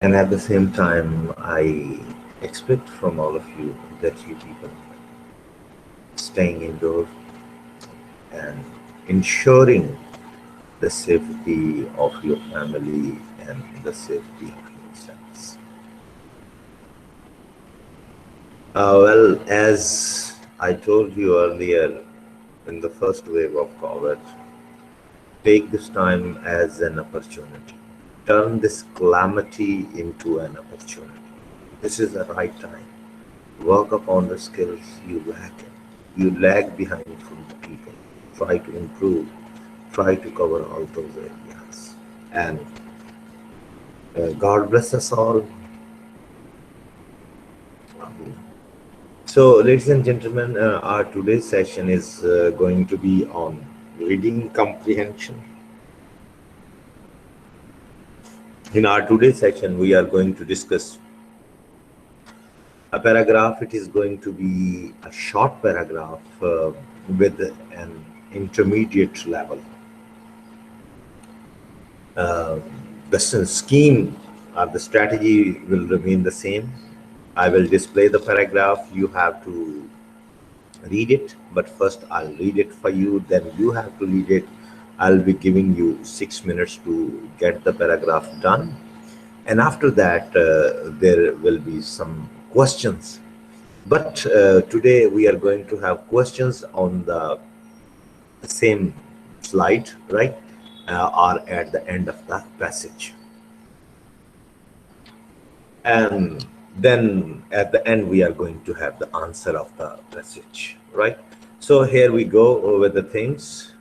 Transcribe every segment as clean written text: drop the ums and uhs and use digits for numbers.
And at the same time, I expect from all of you that you people staying indoors and ensuring the safety of your family and the safety of yourselves. Well, as I told you earlier, in the first wave of COVID, take this time as an opportunity. Turn this calamity into an opportunity. This is the right time. Work upon the skills you lack in. You lag behind from the people. Try to improve. Try to cover all those areas. And God bless us all. So, ladies and gentlemen, our today's session is going to be on reading comprehension. In our today's session, we are going to discuss a paragraph. It is going to be a short paragraph with an intermediate level. Uh, the scheme or the strategy will remain the same. I will display the paragraph. You have to read it, but first I'll read it for you, then you have to read it. I'll be giving you 6 minutes to get the paragraph done. And after that, there will be some questions. But today we are going to have questions on the same slide, right? Or at the end of the passage. And then at the end, we are going to have the answer of the passage, right? So here we go over the things.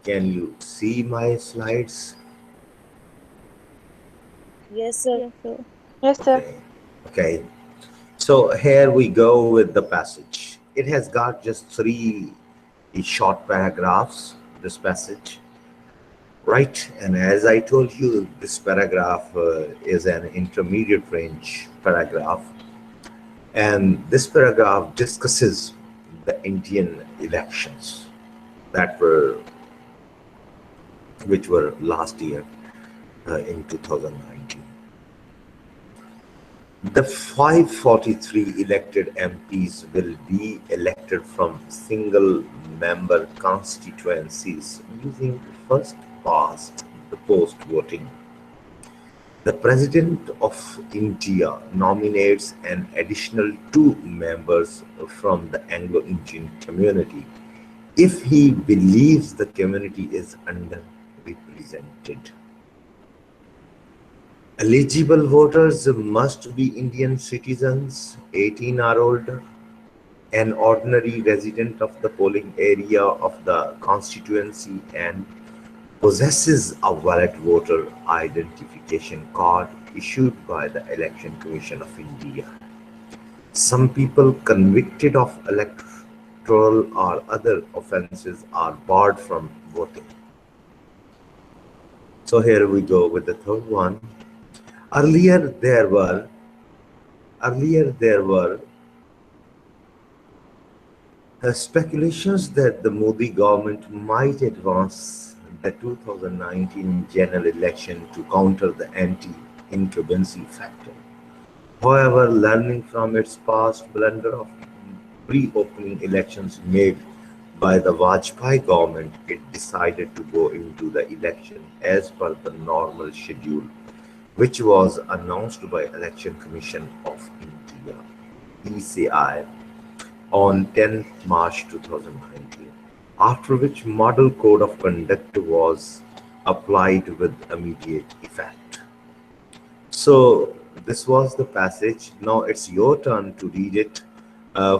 Can you see my slides? Yes, sir. Yes, sir. Yes, sir. Okay. Okay. So here we go with the passage. It has got just three short paragraphs, this passage, right? And as I told you, this paragraph is an intermediate range paragraph. And this paragraph discusses the Indian elections that were, which were last year in 2019. The 543 elected MPs will be elected from single member constituencies using first past the post voting. The President of India nominates an additional two members from the Anglo-Indian community if he believes the community is underrepresented. Eligible voters must be Indian citizens, 18 or older, an ordinary resident of the polling area of the constituency, and possesses a valid voter identification card issued by the Election Commission of India. Some people convicted of electoral or other offences are barred from voting. So here we go with the third one. Earlier there were Earlier there were speculations that the Modi government might advance the 2019 general election to counter the anti-incumbency factor. However, learning from its past blunder of pre-opening elections made by the Vajpayee government, it decided to go into the election as per the normal schedule, which was announced by Election Commission of India (ECI) on 10th March 2019, after which Model Code of Conduct was applied with immediate effect. So this was the passage. Now it's your turn to read it.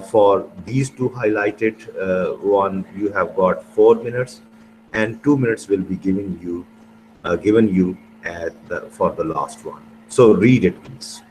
For these two highlighted one, you have got 4 minutes, and 2 minutes will be given you at the for the last one. So read it, please.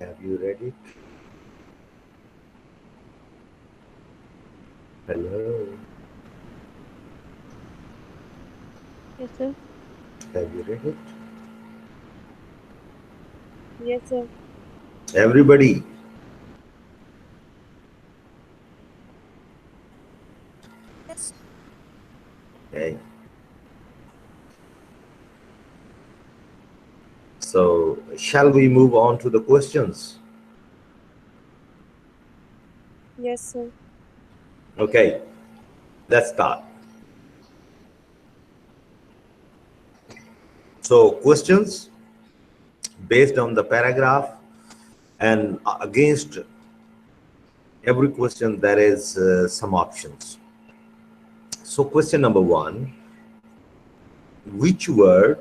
Have you read it? Hello. Yes, sir. Have you read it? Yes, sir. Everybody. Okay. So, shall we move on to the questions? Yes, sir. Okay, let's start. So, questions based on the paragraph, and against every question there is some options. So, question number one: which word,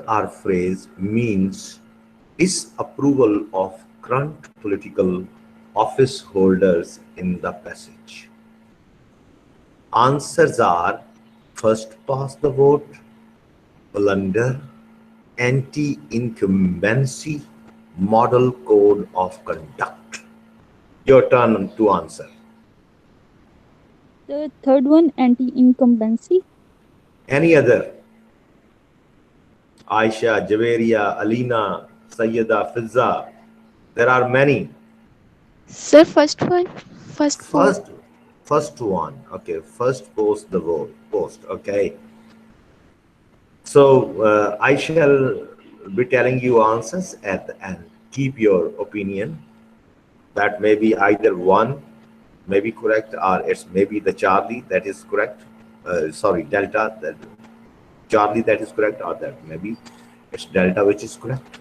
or phrase means disapproval of current political office holders in the passage? Answers are: first past the vote, blunder, anti-incumbency, model code of conduct. Your turn to answer. The third one, anti-incumbency. Any other? Aisha, Javeria, Alina, Sayyida, Fizza. There are many. Sir, first one, first vote. First, first one. Okay, first post the vote. Post. Okay. So I shall be telling you answers at the end. Keep your opinion. That may be either one, may be correct, or it's maybe the Charlie that is correct. Sorry, Delta. That Charlie that is correct, or that maybe it's Delta which is correct.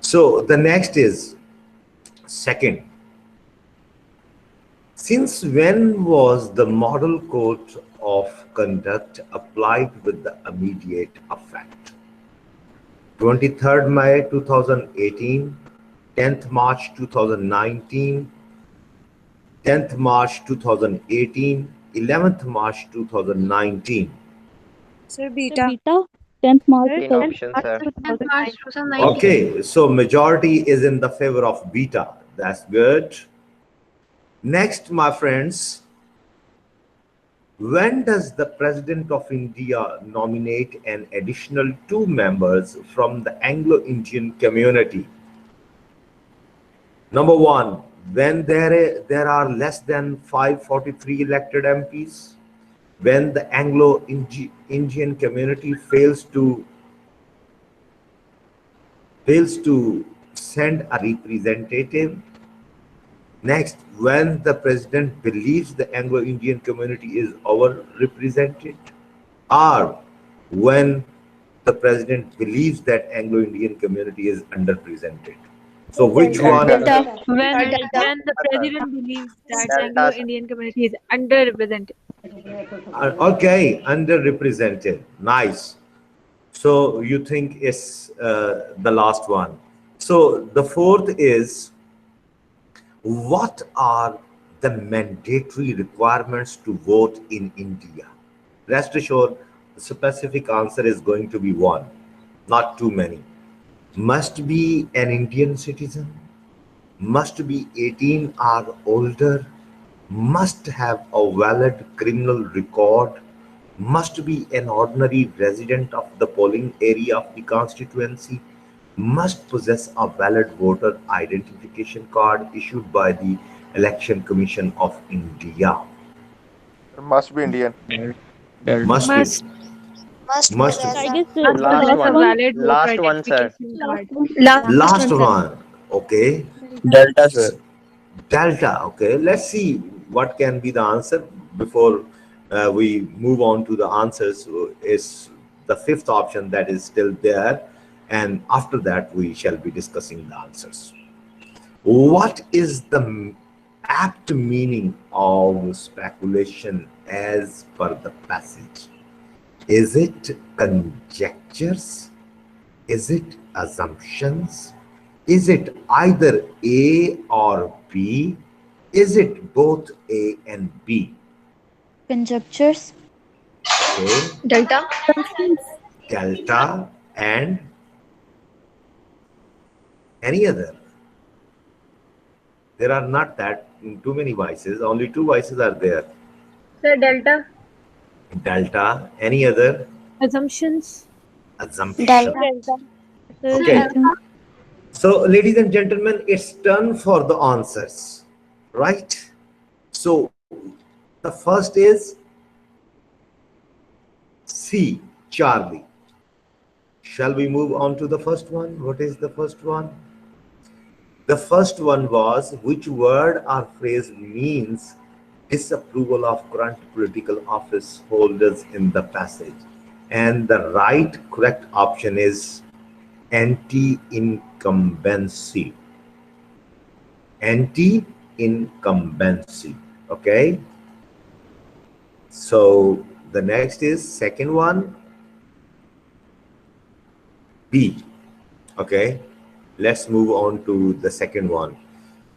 So the next is second. Since when was the model code of conduct applied with the immediate effect? 23rd May 2018, 10th March 2019, 10th March 2018, 11th March 2019. Sir, The beta. beta, 10th March Sir, In 2000. option, sir. 2009. Okay, so majority is in the favor of beta. That's good. Next, my friends, when does the President of India nominate an additional 2 members from the Anglo-Indian community? Number one, when there are less than 543 elected MPs, when the Anglo-Indian community fails to send a representative. Next, when the president believes the Anglo-Indian community is overrepresented, or when the president believes that Anglo-Indian community is underrepresented. So which one? Delta, sir. When the Sir. president believes that Delta, sir. Anglo-Indian community is underrepresented. Okay, underrepresented. Nice. So you think it's the last one. So the fourth is, what are the mandatory requirements to vote in India? Rest assured, the specific answer is going to be one, not too many. Must be an Indian citizen, must be 18 or older, must have a valid criminal record, must be an ordinary resident of the polling area of the constituency, must possess a valid voter identification card issued by the Election Commission of India. Must be Indian. Delta. Must be. Must Must I be. guess must the Last possess last a one. one. valid voter Last one, sir. identification Last card. one. Last one. Okay. Delta, sir. Delta. Okay. Let's see what can be the answer before we move on to the answers. Is the fifth option that is still there, and after that we shall be discussing the answers. What is the apt meaning of speculation as per the passage? Is it conjectures? Is it assumptions? Is it either A or B? Is it both A and B? Conjectures. Okay, Delta. Assumptions. delta and Any other? There are not that too many vices. Only two vices are there. Sir, delta. Delta. Any other? Assumptions. Assumption. Delta. Sir, Okay. assume. So, ladies and gentlemen, it's turn for the answers, right? So, the first is C, Charlie. Shall we move on to the first one? What is the first one? The first one was which word or phrase means disapproval of current political office holders in the passage? And the right correct option is anti-incumbency. Anti-incumbency. Okay. So the next is second one, B. Okay. Let's move on to the second one.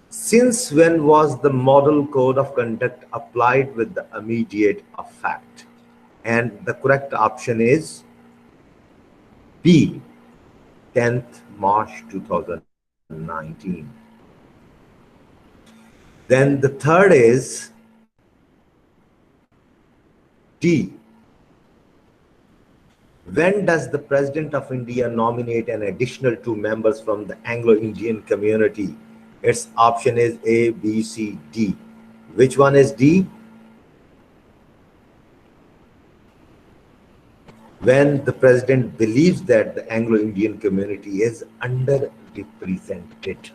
Since when was the model code of conduct applied with the immediate effect? And the correct option is B, 10th March 2019. Then the third is D. When does the President of India nominate an additional two members from the Anglo-Indian community? Its option is A, B, C, D. Which one is D? When the president believes that the Anglo-Indian community is underrepresented.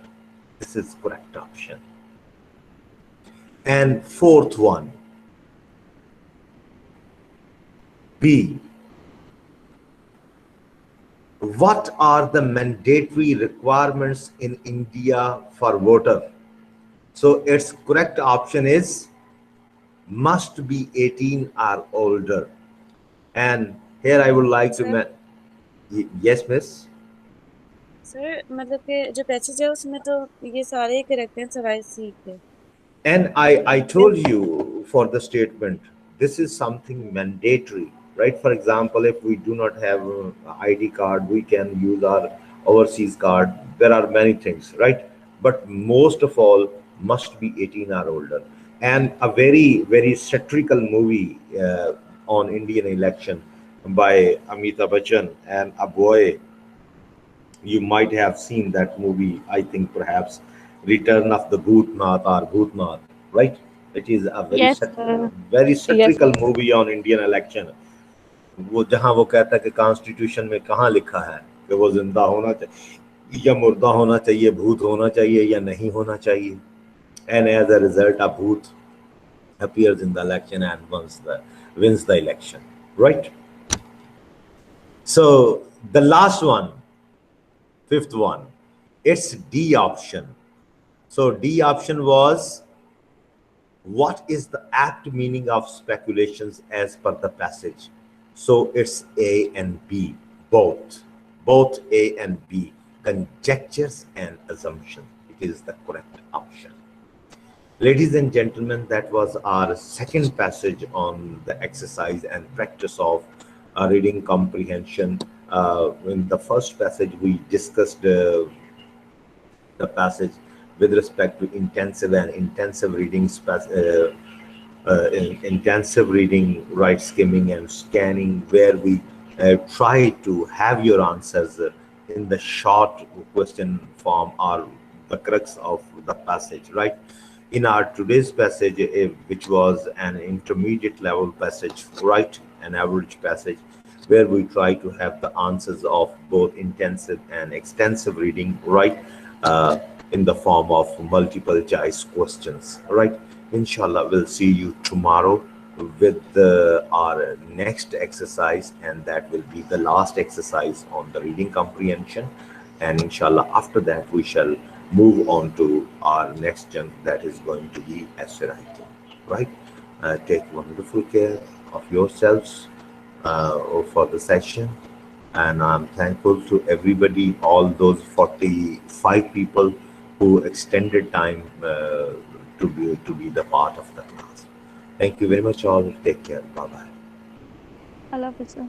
This is correct option. And fourth one, B. What are the mandatory requirements in India for voter? So its correct option is must be 18 or older. And here I would like to yes, miss. Sir मतलब कि जो passage है उसमें तो ये सारे ही correct हैं सवाई सी के And I told you for the statement, this is something mandatory, right? For example, if we do not have an ID card, we can use our overseas card. There are many things, right? But most of all, must be 18 or older. And a very, very satirical movie on Indian election by Amitabh Bachchan and a boy, you might have seen that movie, I think perhaps Return of the Bhootnath or Bhootnath, right? It is a very Yes, sir. very Yes, satirical movie on Indian election. वो जहां वो कहता है कि constitution में कहाँ लिखा है कि वो जिंदा होना चाहिए या मुर्दा होना चाहिए, भूत होना चाहिए या नहीं होना चाहिए. And as a result, a bhoot appears in the election and wins the election, right? So the last one, fifth one, it's D option. So D option was, what is the apt meaning of speculations as per the passage? So it's A and B, both A and B, conjectures and assumptions. It is the correct option. Ladies and gentlemen, that was our second passage on the exercise and practice of reading comprehension. In the first passage, we discussed the passage with respect to intensive and intensive reading, intensive reading, right, skimming and scanning, where we try to have your answers in the short question form or the crux of the passage, right? In our today's passage, which was an intermediate level passage, right, an average passage, where we try to have the answers of both intensive and extensive reading, right, in the form of multiple choice questions, right? Inshallah, we'll see you tomorrow with our next exercise, and that will be the last exercise on the reading comprehension. And inshallah, after that, we shall move on to our next chunk, that is going to be essay writing, right? Take wonderful care of yourselves for the session. And I'm thankful to everybody, all those 45 people who extended time to be the part of the class. Thank you very much all. Take care. Bye-bye. I love it, sir.